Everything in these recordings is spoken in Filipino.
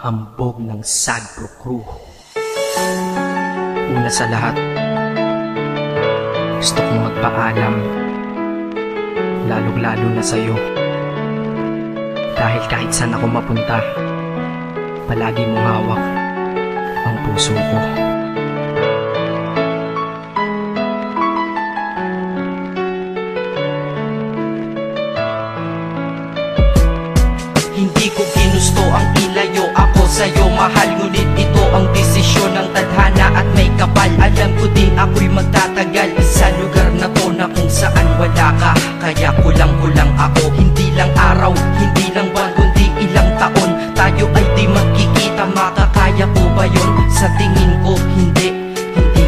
hambog ng Sagpro Crew. Una sa lahat, gusto kong magpaalam, lalong-lalo na sa'yo. Dahil kahit saan ako mapunta, palagi mong hawak ang puso ko. Hindi ko ginusto ang ilayo ako sa'yo, mahal. Ngunit ito ang desisyon ng tadhana at may kapal. Alam ko di ako'y magtatagal sa lugar na to na kung saan wala ka. Kaya kulang-kulang ako, hindi lang araw, hindi lang buwan, kundi ilang taon. Tayo ay di magkikita, makakaya ko ba yun? Sa tingin ko hindi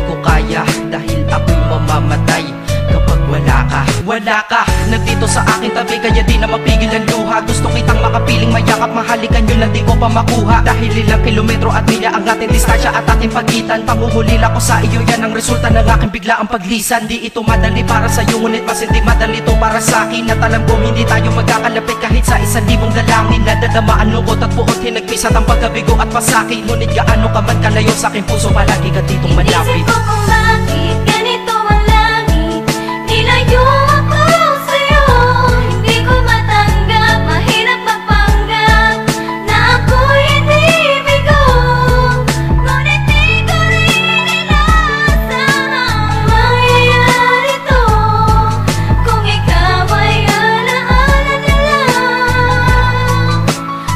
ko kaya. Dahil ako'y mamamatay kapag wala ka. Wala ka, nandito sa aking tabi, kaya di na mapigil ang luha. Gusto kitang makapiling, mayakap, mahalikan yun lang di ko pa makuha. Dahil ilang kilometro at milya ang ating distansya at ating pagitan. Pangungulila ko sa iyo, yan ang resulta ng aking biglaang paglisan. Di ito madali para sa'yo, ngunit mas hindi madali to para sa'kin. At alam ko hindi tayo magkakalapit kahit sa 1,000 dalangin. Nadadamaan lungkot at buot, hinagpisat ang pagkabigo at pasakit. Ngunit gaano ka man kalayo sa aking puso, palagi ka ditong malapit. Inisip ko kung bakit ganito ang langit, nilayo ako sa'yo. Hindi ko matanggap, mahirap magpanggap na ako'y hindi bigo. Ngunit di ko rin inasahang mangyayari to. Kung ikaw ay alaala na lang,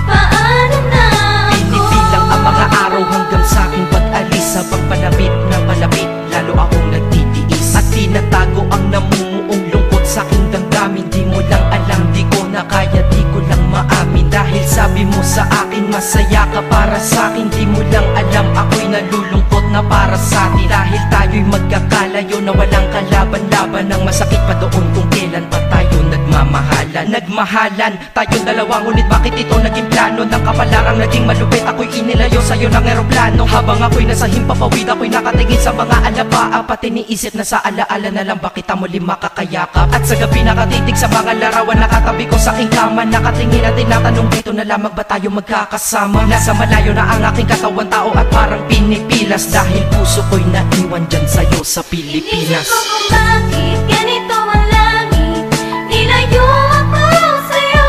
paano na ako? Pinipilang ang mga araw hanggang sa aking pag-alis. Sa pagpalapit na palapit, lalo akong nagtitiis. At tinatago ang namumuong lungkot sa aking damdamin. Di mo lang alam, di ko na kaya, di ko lang maamin. Dahil sabi mo sa akin, masaya ka para sa akin. Di mo lang alam, ako'y nalulungkot na para sa atin. Dahil tayo'y magkakalayo na walang kalaban-laban. Ang masakit pa doon kung kailan pa tayo nagmamahalan. Nagmahalan tayong dalawa, ngunit bakit ito naging plano? Ng kapalarang naging malupit, ako'y inilayo sa'yo ng eroplano. Habang ako'y nasa himpapawid, ako'y nakatingin sa mga alapaa. Pati niisip na sa alaala na lang, bakit ang muli makakayakap? At sa gabi nakatitig sa mga larawan, nakatabi ko sa aking kama. Nakatingin at tinatanong, dito na lamang ba tayo magkakasama? Nasa malayo na ang aking katawan, tao at parang pinipilas. Dahil puso ko'y naiwan dyan sa'yo sa Pilipinas. Inisip ko kung bakit ganito ang langit, nilayo ako sa'yo.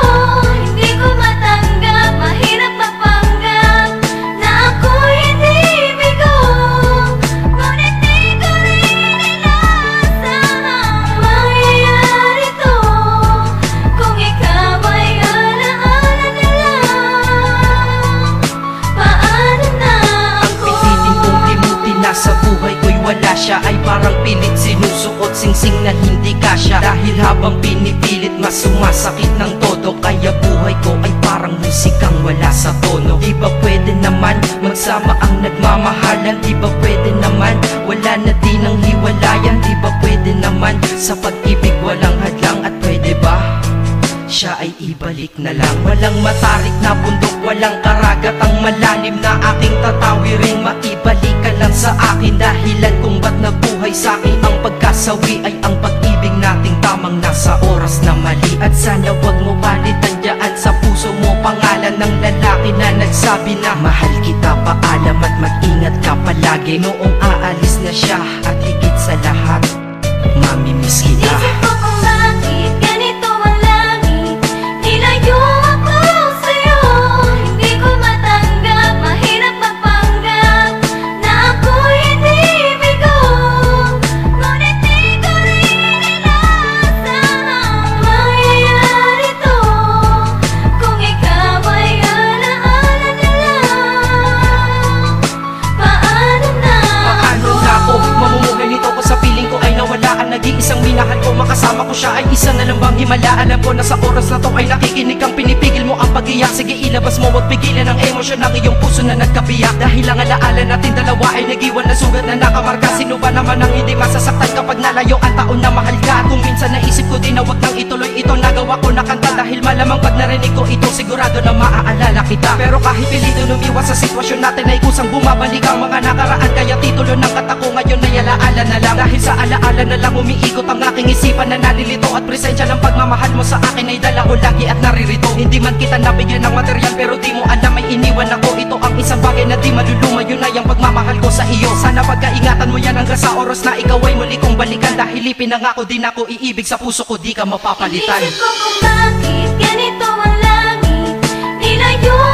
Hindi ko matanggap, mahirap magpanggap na ako'y hindi bigo. Ngunit di ko rin inasahang mangyayari to. Kung ikaw ay alaala na lang, paano na Ang ako? pilitin kong limutin na sa buhay ko'y wala siya, ay parang pilit sinusuot, singsing na hindi kasya. Dahil habang pinipilit, mas sumasakit ng todo. Kaya buhay ko ay parang musikang wala sa tono. Di ba pwede naman magsama ang nagmamahalan? Di ba pwede naman wala na din ang hiwalayan? Di ba pwede naman sa pag-ibig walang hadlang? At pwede ba siya ay ibalik na lang? Walang matarik na bundok, walang karagat ang malalim na aking tatawiring. Maibalik ka lang sa akin, dahilan kung ba't nabuhay sa akin ang pagkasawi ay ang pag-ibig nating tamang nasa oras na mali. At sana wag mo palitan dyan sa puso mo pangalan ng lalaki na nagsabi na mahal kita, paalam at mag-ingat ka palagi. Noong aalis na siya at higit sa lahat, mamimiss kita. Inisip ko kung bakit ganito ang langit, nilayo ako sa'yo. Hindi ko matanggap, mahirap magpanggap na ako'y hindi bigo. Ngunit di ko rin inasahang mangyayari to. Kung ikaw ay alaala na lang, paano na Paano na ako mamumuhay nito ko sa piling ko ay nawala ang nag-iisang minahal ko? Makasama ko siya ay isa na lang bang himala? Alam ko na sa oras na to ay nakikinig kang pinipigil mo ang pag-iyak. Sige ilabas mo, wag pigilan ang emosyon ng iyong puso na nagkabiyak. Dahil ang alaala natin dalawa ay nag-iwan na sugat na nakamarka. Sino ba naman ang hindi masasaktan kapag nalayo ang taon na mahal ka? Kung minsan naisip ko din na wag nang ituloy ito, nagawa ko na kanta. Dahil malamang pag narinig ko ito, sigurado na maaalala kita. Pero kahit pilito lumiwas sa sitwasyon natin ay kusang bumabalik ang mga nakaraan. Kaya titulo ng kata ko ngayon ay alaala na lang. Dahil sa alaala na lang umiikot ang aking isipan na nalilito. At presensya ng pagmamahal mo sa akin ay dala ko lagi at naririto. Hindi man kita nabigyan ng material, pero di mo alam ay iniwan ako. Ito ang isang bagay na di maluluma, yun ay ang pagmamahal ko sa iyo. Sana pagkaingatan mo yan hanggang sa oras na ikaw ay muli kong balikan. Dahil ipinangako din ako, iibig sa puso ko, di ka mapapalitan. Inisip ko kung bakit ganito ang langit, nilayo